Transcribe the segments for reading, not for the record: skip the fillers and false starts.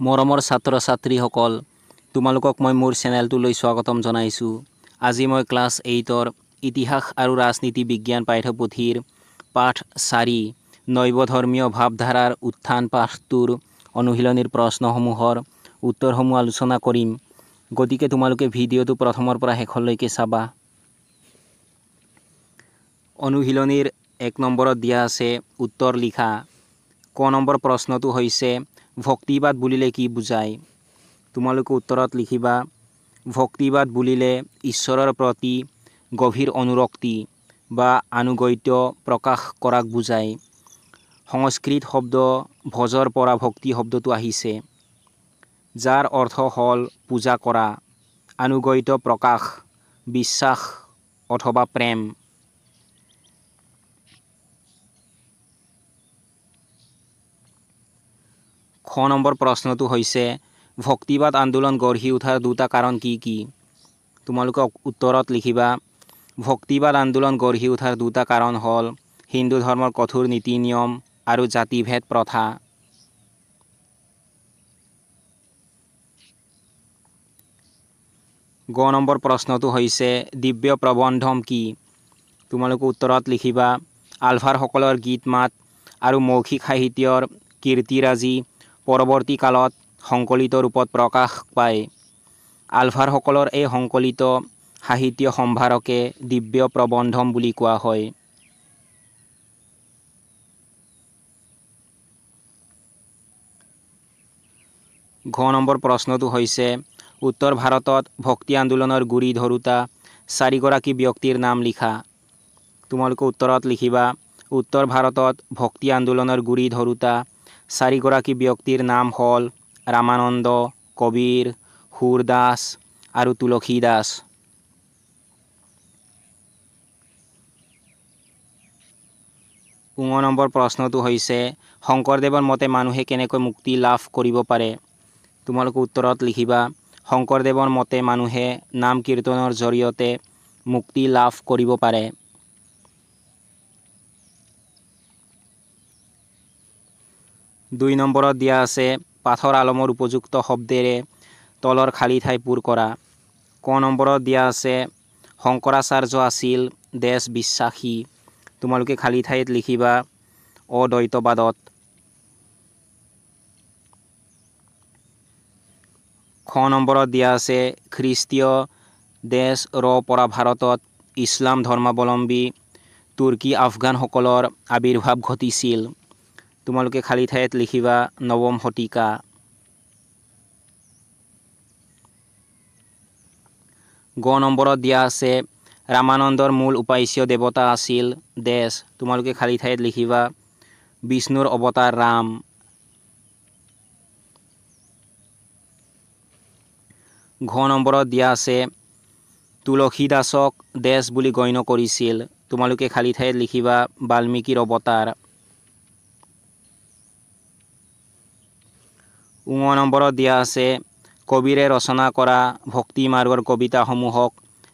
মৰমৰ ছাত্ৰ ছাত্ৰীসকল, তোমালোকক মই মোৰ চেনেলটোলৈ স্বাগতম জনাইছোঁ। আজি মই ক্লাছ 8ৰ ইতিহাস আৰু ৰাজনীতি বিজ্ঞান পাঠ্যপুথিৰ পাঠ 4 নৈবধৰ্মীয় ভাৱধাৰাৰ উত্থান পাঠটোৰ অনুশীলনীৰ প্ৰশ্নসমূহৰ উত্তৰসমূহ আলোচনা কৰিম। গতিকে তোমালোকে ভিডিঅ'টো প্ৰথমৰ পৰা শেষলৈকে চাবা। অনুশীলনীৰ 1 নম্বৰত দিয়া আছে উত্তৰ লিখা। ক নম্বৰ প্ৰশ্নটো হৈছে ভক্তিবাদ বুলিলে কি বুজায়? তোমালোকে উত্তৰত লিখিবা ভক্তিবাদ বুলিলে ঈশ্বৰৰ প্ৰতি গভীৰ অনুৰক্তি বা আনুগত্য প্ৰকাশ কৰাক বুজায়। সংস্কৃত শব্দ ভজৰ পৰা ভক্তি শব্দটো আহিছে, যাৰ অৰ্থ হ'ল পূজা কৰা, আনুগত্য প্ৰকাশ, বিশ্বাস অথবা প্ৰেম। খ নম্বৰ প্ৰশ্নটো হৈছে ভক্তিবাদ আন্দোলন গঢ়ি উঠাৰ দুটা কাৰণ কি কি? তোমালোকে উত্তৰত লিখিবা ভক্তিবাদ আন্দোলন গঢ়ি উঠাৰ দুটা কাৰণ হ'ল হিন্দু ধৰ্মৰ কঠোৰ নীতি নিয়ম আৰু জাতিভেদ প্ৰথা। গ নম্বৰ প্ৰশ্নটো হৈছে দিব্য প্ৰবন্ধম কি? তোমালোকে উত্তৰত লিখিবা আলভাৰসকলৰ গীত মাত আৰু মৌখিক সাহিত্যৰ কীৰ্তিৰাজি পৰৱৰ্তী কালত সংকলিত ৰূপত প্ৰকাশ পায়। আলভাৰসকলৰ এই সংকলিত সাহিত্য সম্ভাৰকে দিব্য প্ৰবন্ধম বুলি কোৱা হয়। ঘ নম্বৰ প্ৰশ্নটো হৈছে উত্তৰ ভাৰতত ভক্তি আন্দোলনৰ গুৰি ধৰোঁতা 4গৰাকী ব্যক্তিৰ নাম লিখা। তোমালোকে উত্তৰত লিখিবা উত্তৰ ভাৰতত ভক্তি আন্দোলনৰ গুৰি ধৰোঁতা 4গৰাকী ব্যক্তিৰ নাম হ'ল ৰামানন্দ, কবিৰ, সুৰদাস আৰু তুলসীদাস। ঙ নম্বৰ প্ৰশ্নটো হৈছে শংকৰদেৱৰ মতে মানুহে কেনেকৈ মুক্তি লাভ কৰিব পাৰে? তোমালোকে উত্তৰত লিখিবা শংকৰদেৱৰ মতে মানুহে নাম কীৰ্তনৰ জৰিয়তে মুক্তি লাভ কৰিব পাৰে। দুই নম্বৰত দিয়া আছে পাথৰ আলমৰ উপযুক্ত শব্দেৰে তলৰ খালী ঠাই পূৰ কৰা। ক নম্বৰত দিয়া আছে শংকৰাচাৰ্য আছিল দেশ বিশ্বাসী। তোমালোকে খালী ঠাইত লিখিবা অদ্বৈতবাদত। খ নম্বৰত দিয়া আছে খ্ৰীষ্টীয় দেশ ৰ পৰা ভাৰতত ইছলাম ধৰ্মাৱলম্বী তুৰ্কী আফগানসকলৰ আবিৰ্ভাৱ ঘটিছিল। তোমালোকে খালী ঠাইত লিখিবা নৱম শতিকা। গ নম্বৰত দিয়া আছে ৰামানন্দৰ মূল উপাস্য দেৱতা আছিল দেশ। তোমালোকে খালী ঠাইত লিখিবা বিষ্ণুৰ অৱতাৰ ৰাম। ঘ নম্বৰত দিয়া আছে তুলসীদাসক দেশ বুলি গণ্য কৰিছিল। তোমালোকে খালী ঠাইত লিখিবা বাল্মীকিৰ অৱতাৰ। ঙ নম্বৰত দিয়া আছে কবিৰে ৰচনা কৰা ভক্তি মাৰ্গৰ কবিতাসমূহক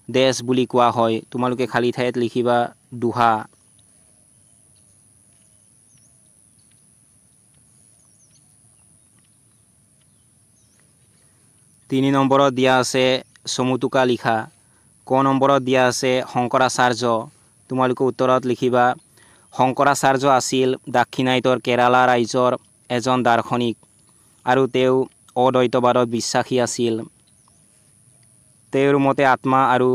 দেশ বুলি কোৱা হয়। তোমালোকে খালী ঠাইত লিখিবা দোহা। তিনি নম্বৰত দিয়া আছে চমুটোকা লিখা। ক নম্বৰত দিয়া আছে শংকৰাচাৰ্য। তোমালোকে উত্তৰত লিখিবা শংকৰাচাৰ্য আছিল দাক্ষিণাত্যৰ কেৰালা ৰাজ্যৰ এজন দাৰ্শনিক আৰু তেওঁ অদ্বৈতবাদত বিশ্বাসী আছিল। তেওঁৰ মতে আত্মা আৰু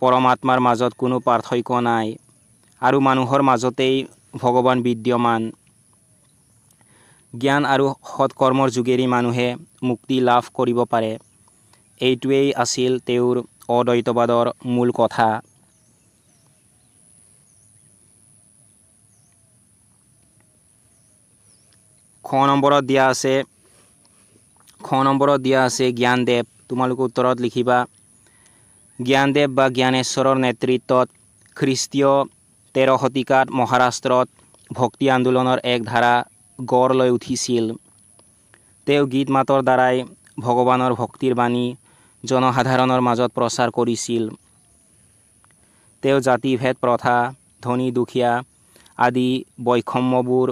পৰমাত্মাৰ মাজত কোনো পাৰ্থক্য নাই আৰু মানুহৰ মাজতেই ভগৱান বিদ্যমান। জ্ঞান আৰু সৎকৰ্মৰ যোগেদি মানুহে মুক্তি লাভ কৰিব পাৰে। এইটোৱেই আছিল তেওঁৰ অদ্বৈতবাদৰ মূল কথা। খ নম্বৰত দিয়া আছে জ্ঞানদেৱ। তোমালোকে উত্তৰত লিখিবা জ্ঞানদেৱ বা জ্ঞানেশ্বৰৰ নেতৃত্বত খ্ৰীষ্টীয় 13 শতিকাত মহাৰাষ্ট্ৰত ভক্তি আন্দোলনৰ এক ধাৰা গঢ় লৈ উঠিছিল। তেওঁ গীত মাতৰ দ্বাৰাই ভগৱানৰ ভক্তিৰ বাণী জনসাধাৰণৰ মাজত প্ৰচাৰ কৰিছিল। তেওঁ জাতিভেদ প্ৰথা, ধনী দুখীয়া আদি বৈষম্যবোৰ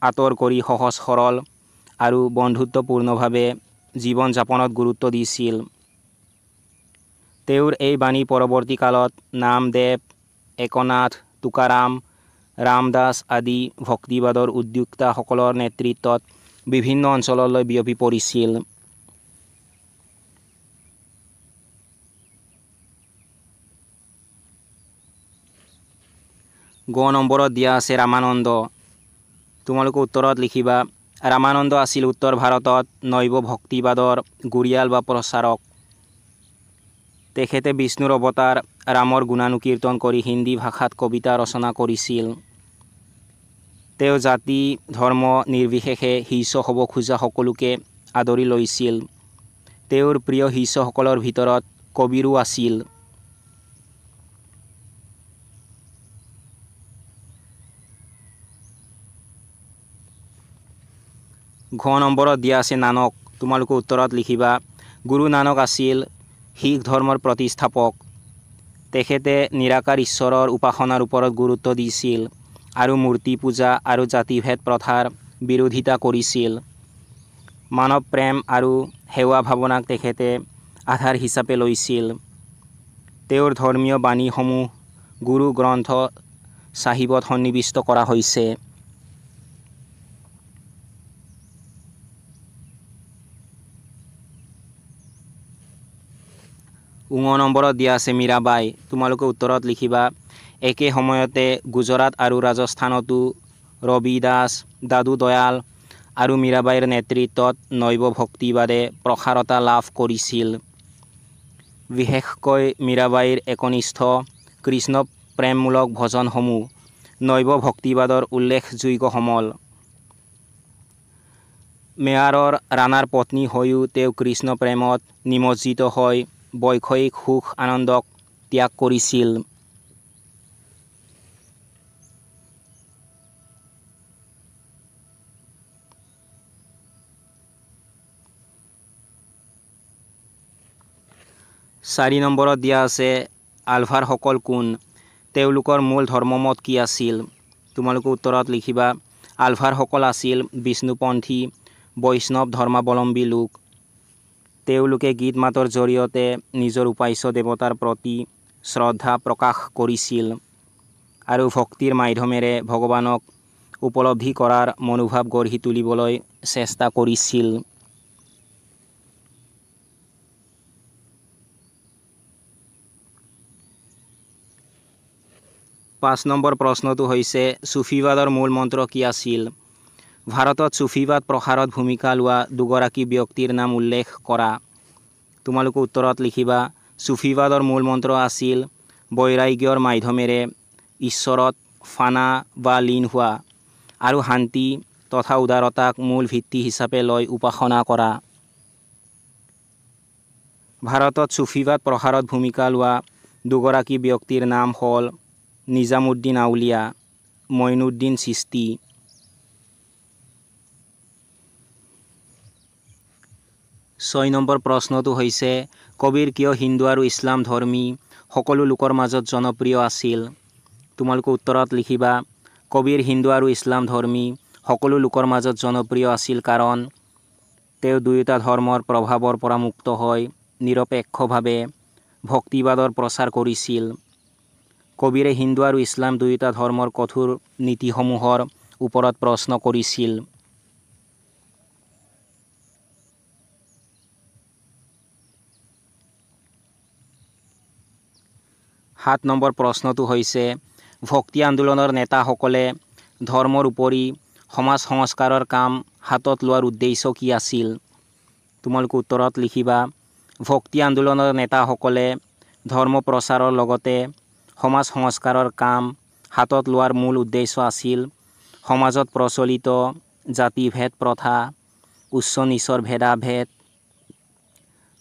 আঁতৰ কৰি সহজ সৰল আৰু বন্ধুত্বপূৰ্ণভাৱে জীৱন যাপনত গুৰুত্ব দিছিল। তেওঁৰ এই বাণী পৰৱৰ্তী কালত নামদেৱ, একনাথ, তুকাৰাম, ৰামদাস আদি ভক্তিবাদৰ উদ্যোক্তাসকলৰ নেতৃত্বত বিভিন্ন অঞ্চললৈ বিয়পি পৰিছিল। গ নম্বৰত দিয়া আছে ৰামানন্দ। তোমালোকে উত্তৰত লিখিবা ৰামানন্দ আছিল উত্তৰ ভাৰতত নৈৱ ভক্তিবাদৰ গুৰিয়াল বা প্ৰচাৰক। তেখেতে বিষ্ণুৰ অৱতাৰ ৰামৰ গুণানুকীৰ্তন কৰি হিন্দী ভাষাত কবিতা ৰচনা কৰিছিল। তেওঁ জাতি ধৰ্ম নিৰ্বিশেষে শিষ্য হ'ব খোজা সকলোকে আদৰি লৈছিল। তেওঁৰ প্ৰিয় শিষ্যসকলৰ ভিতৰত কবিৰো আছিল। ঘ নম্বৰত দিয়া আছে নানক। তোমালোকে উত্তৰত লিখিবা গুৰু নানক আছিল শিখ ধৰ্মৰ প্ৰতিষ্ঠাপক। তেখেতে নিৰাকাৰ ঈশ্বৰৰ উপাসনাৰ ওপৰত গুৰুত্ব দিছিল আৰু মূৰ্তি পূজা আৰু জাতিভেদ প্ৰথাৰ বিৰোধিতা কৰিছিল। মানৱ প্ৰেম আৰু সেৱা ভাৱনাক তেখেতে আধাৰ হিচাপে লৈছিল। তেওঁৰ ধৰ্মীয় বাণীসমূহ গুৰু গ্ৰন্থ চাহিবত সন্নিৱিষ্ট কৰা হৈছে। ঙ নম্বৰত দিয়া আছে মীৰাবাই। তোমালোকে উত্তৰত লিখিবা একে সময়তে গুজৰাট আৰু ৰাজস্থানতো ৰবি দাস, দাদু দয়াল আৰু মীৰাবাইৰ নেতৃত্বত নৈৱ ভক্তিবাদে প্ৰসাৰতা লাভ কৰিছিল। বিশেষকৈ মীৰাবাইৰ একনিষ্ঠ কৃষ্ণ প্ৰেমমূলক ভজনসমূহ নৈৱ ভক্তিবাদৰ উল্লেখযোগ্য সমল। মেৱাৰৰ ৰাণাৰ পত্নী হৈও তেওঁ কৃষ্ণ প্ৰেমত নিমজ্জিত হৈ বৈষয়িক সুখ আনন্দক ত্যাগ কৰিছিল। চাৰি নম্বৰত দিয়া আছে আলভাৰসকল কোন? তেওঁলোকৰ মূল ধৰ্মমত কি আছিল? তোমালোকে উত্তৰত লিখিবা আলভাৰসকল আছিল বিষ্ণুপন্থী বৈষ্ণৱ ধৰ্মাৱলম্বী লোক। তেওঁলোকে গীত মাতৰ জৰিয়তে নিজৰ উপাস্য দেৱতাৰ প্ৰতি শ্ৰদ্ধা প্ৰকাশ কৰিছিল আৰু ভক্তিৰ মাধ্যমেৰে ভগৱানক উপলব্ধি কৰাৰ মনোভাৱ গঢ়ি তুলিবলৈ চেষ্টা কৰিছিল। ৫ নম্বৰ প্ৰশ্নটো হৈছে চুফীবাদৰ মূল মন্ত্ৰ কি আছিল? ভাৰতত চুফীবাদ প্ৰসাৰত ভূমিকা লোৱা দুগৰাকী ব্যক্তিৰ নাম উল্লেখ কৰা। তোমালোকে উত্তৰত লিখিবা চুফীবাদৰ মূল মন্ত্ৰ আছিল বৈৰাগ্যৰ মাধ্যমেৰে ঈশ্বৰত ফানা বা লীন হোৱা আৰু শান্তি তথা উদাৰতাক মূল ভিত্তি হিচাপে লৈ উপাসনা কৰা। ভাৰতত চুফীবাদ প্ৰসাৰত ভূমিকা লোৱা দুগৰাকী ব্যক্তিৰ নাম হ'ল নিজামুদ্দিন আউলিয়া, মঈনুদ্দিন চিস্তি। ৬ নম্বৰ প্ৰশ্নটো হৈছে কবিৰ কিয় হিন্দু আৰু ইছলাম ধৰ্মী সকলো লোকৰ মাজত জনপ্ৰিয় আছিল? তোমালোকে উত্তৰত লিখিবা কবিৰ হিন্দু আৰু ইছলাম ধৰ্মী সকলো লোকৰ মাজত জনপ্ৰিয় আছিল কাৰণ তেওঁ দুয়োটা ধৰ্মৰ প্ৰভাৱৰ পৰা মুক্ত হৈ নিৰপেক্ষভাৱে ভক্তিবাদৰ প্ৰচাৰ কৰিছিল। কবিৰে হিন্দু আৰু ইছলাম দুয়োটা ধৰ্মৰ কঠোৰ নীতিসমূহৰ ওপৰত প্ৰশ্ন কৰিছিল। সাত নম্বৰ প্ৰশ্নটো হৈছে ভক্তি আন্দোলনৰ নেতাসকলে ধৰ্মৰ উপৰি সমাজ সংস্কাৰৰ কাম হাতত লোৱাৰ উদ্দেশ্য কি আছিল? তোমালোকে উত্তৰত লিখিবা ভক্তি আন্দোলনৰ নেতাসকলে ধৰ্ম প্ৰচাৰৰ লগতে সমাজ সংস্কাৰৰ কাম হাতত লোৱাৰ মূল উদ্দেশ্য আছিল সমাজত প্ৰচলিত জাতিভেদ প্ৰথা, উচ্চ নীচৰ ভেদাভেদ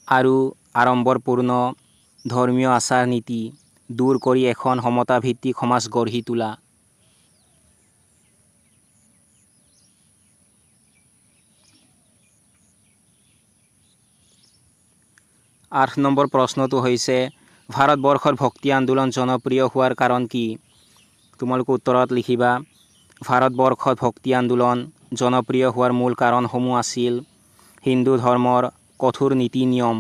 আৰু আড়ম্বৰপূৰ্ণ ধৰ্মীয় আচাৰ নীতি দূৰ কৰি এখন সমতাভিত্তিক সমাজ গঢ়ি তোলা। ৮ নম্বৰ প্ৰশ্নটো হৈছে ভাৰতবৰ্ষৰ ভক্তি আন্দোলন জনপ্ৰিয় হোৱাৰ কাৰণ কি? তোমালোকে উত্তৰত লিখিবা ভাৰতবৰ্ষত ভক্তি আন্দোলন জনপ্ৰিয় হোৱাৰ মূল কাৰণসমূহ আছিল হিন্দু ধৰ্মৰ কঠোৰ নীতি নিয়ম,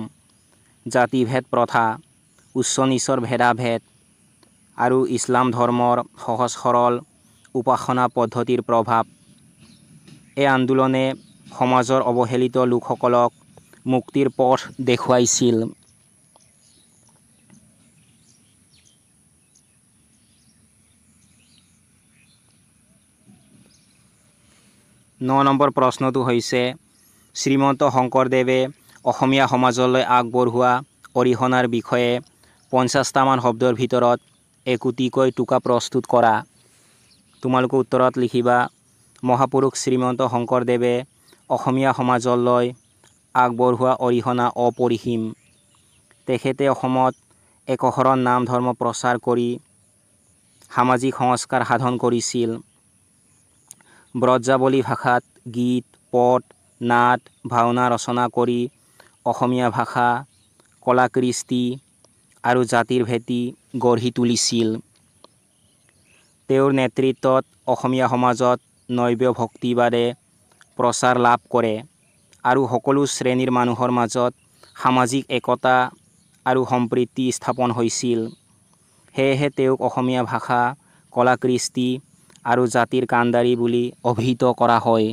জাতিভেদ প্ৰথা, উচ্চ নীচৰ ভেদাভেদ আৰু ইছলাম ধৰ্মৰ সহজ সৰল উপাসনা পদ্ধতিৰ প্ৰভাৱ। এই আন্দোলনে সমাজৰ অৱহেলিত লোকসকলক মুক্তিৰ পথ দেখুৱাইছিল। 9 নম্বৰ প্ৰশ্নটো হৈছে শ্ৰীমন্ত শংকৰদেৱে অসমীয়া সমাজলৈ আগবঢ়োৱা অৰিহণাৰ বিষয়ে 50টামান শব্দৰ ভিতৰত একোটিকৈ টোকা প্ৰস্তুত কৰা। তোমালোকে উত্তৰত লিখিবা মহাপুৰুষ শ্ৰীমন্ত শংকৰদেৱে অসমীয়া সমাজলৈ আগবঢ়োৱা অৰিহণা অপৰিসীম। তেখেতে অসমত একশৰণ নাম ধৰ্ম প্ৰচাৰ কৰি সামাজিক সংস্কাৰ সাধন কৰিছিল। ব্ৰজাৱলী ভাষাত গীত, পদ, নাট, ভাওনা ৰচনা কৰি অসমীয়া ভাষা, কলা-কৃষ্টি আৰু জাতিৰ ভেটি গঢ়ি তুলিছিল। তেওঁৰ নেতৃত্বত অসমীয়া সমাজত নব্য ভক্তিবাদে প্ৰচাৰ লাভ কৰে আৰু সকলো শ্ৰেণীৰ মানুহৰ মাজত সামাজিক একতা আৰু সম্প্ৰীতি স্থাপন হৈছিল। সেয়েহে তেওঁক অসমীয়া ভাষা, কলা-কৃষ্টি আৰু জাতিৰ কাণ্ডাৰী বুলি অভিহিত কৰা হয়।